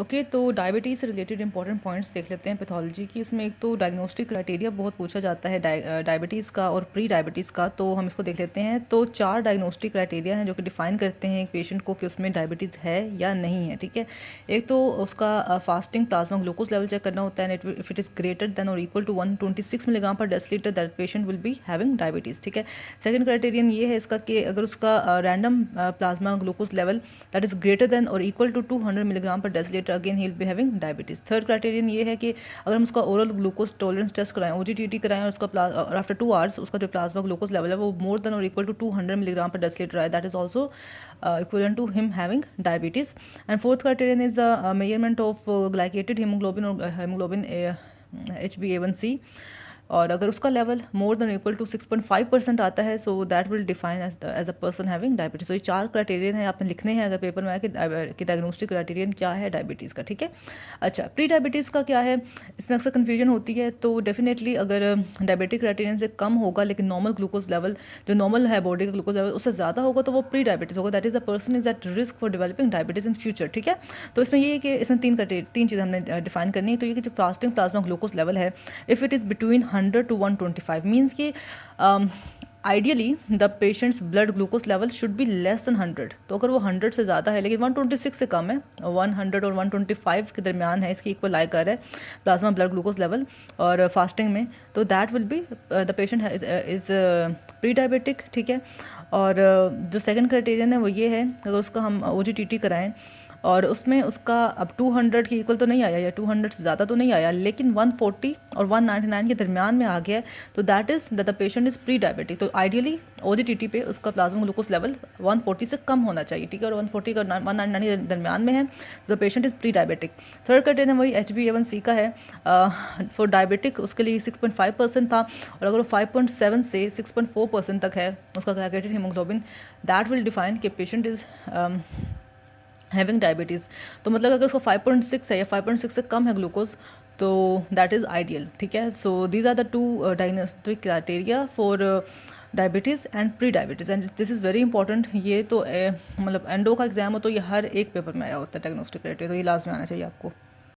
Okay, तो diabetes से related important points देख लेते हैं पैथोलॉजी की। इसमें एक तो डायग्नोस्टिक क्राइटेरिया बहुत पूछा जाता है डायबिटीज़ का और प्री डायबिटीज़ का, तो हम इसको देख लेते हैं। तो 4 डायग्नोस्टिक क्राइटेरिया हैं जो कि डिफाइन करते हैं एक पेशेंट को कि उसमें डायबिटीज़ है या नहीं है, ठीक है। एक तो उसका fasting plasma glucose level check करना होता है, if it is greater than और equal to 126 milligram per decilitre, that patient will be having diabetes, ठीक है। सेकंड क्राइटेरियन ये है इसका कि अगर उसका random plasma glucose level that is greater than और equal to 200 milligram per decilitre, again he will be having diabetes. Third criterion ये है कि अगर हम उसका ओरल ग्लूकोज टॉलरेंस टेस्ट कराएं, OGTT कराएं, और उसका और आफ्टर 2 आवर्स उसका जो प्लाज्मा ग्लूकोज लेवल है वो मोर देन और equal to 200 milligram per decilitre आए, that is also equivalent to him having diabetes. And fourth criterion is measurement of glycated haemoglobin और हीमोग्लोबिन HbA1c, और अगर उसका लेवल मोर देन इक्वल टू 6.5% आता है, so that will define as a person having diabetes. तो ये 4 criterion है, आपने लिखने हैं अगर पेपर में आया कि डायग्नोस्टिक क्राइटेरियन क्या है डायबिटीज़ का, ठीक है। अच्छा, प्री डायबिटीज़ का क्या है, इसमें अक्सर कन्फ्यूजन होती है। तो डेफिनेटली अगर डायबिटिक क्राइटेरियन से कम होगा लेकिन नॉर्मल ग्लूकोज लेवल जो नॉर्मल है बॉडी का ग्लूकोज लेवल उससे ज़्यादा होगा तो वो प्री डायबिटीज़ होगा, that is the person is at risk for developing diabetes in future, ठीक है। तो इसमें ये है कि इसमें तीन चीज़ें हमने डिफाइन करनी है। तो ये कि जो फास्टिंग प्लाज्मा ग्लूकोज लेवल है, if it is between 100 to 125 means कि ideally the patient's blood glucose level should be less than 100। तो अगर वो 100 से ज़्यादा है लेकिन 126 से कम है, 100 और 125 के दरमियान है, इसकी इक्वल लाई कर है प्लाज्मा ब्लड ग्लूकोज लेवल और फास्टिंग में, तो that will be the patient is pre diabetic, ठीक है। और जो सेकंड क्राइटेरियन है वो ये है, अगर उसका हम OGTT कराएं और उसमें उसका अब 200 की इक्वल तो नहीं आया या 200 से ज़्यादा तो नहीं आया लेकिन 140 और 199 के दरमियान में आ गया है, तो that is the patient is pre diabetic. तो आइडियली OGTT पे उसका प्लाज्मा ग्लूकोज लेवल 140 से कम होना चाहिए, ठीक है, और 140 का 199 के दरमियान में है, तो the patient is pre diabetic. Third criterion वही HbA1c का है, फॉर डायबिटिक उसके लिए 6.5% था, और अगर वो 5.7 से 6.4% तक है उसका glycated haemoglobin, that will define कि पेशेंट इज़ हैविंग डायबिटीज़। तो मतलब अगर उसका 5.6 है या 5.6 से कम है ग्लूकोज, तो दैट इज़ आइडियल, ठीक है। So these are the 2 diagnostic criteria for diabetes and pre diabetes, and this is very important. ये तो मतलब एंडो का एग्जाम हो तो ये हर एक पेपर में आया होता है डायग्नोस्टिक क्राइटेरिया, तो ये लास्ट में आना चाहिए आपको।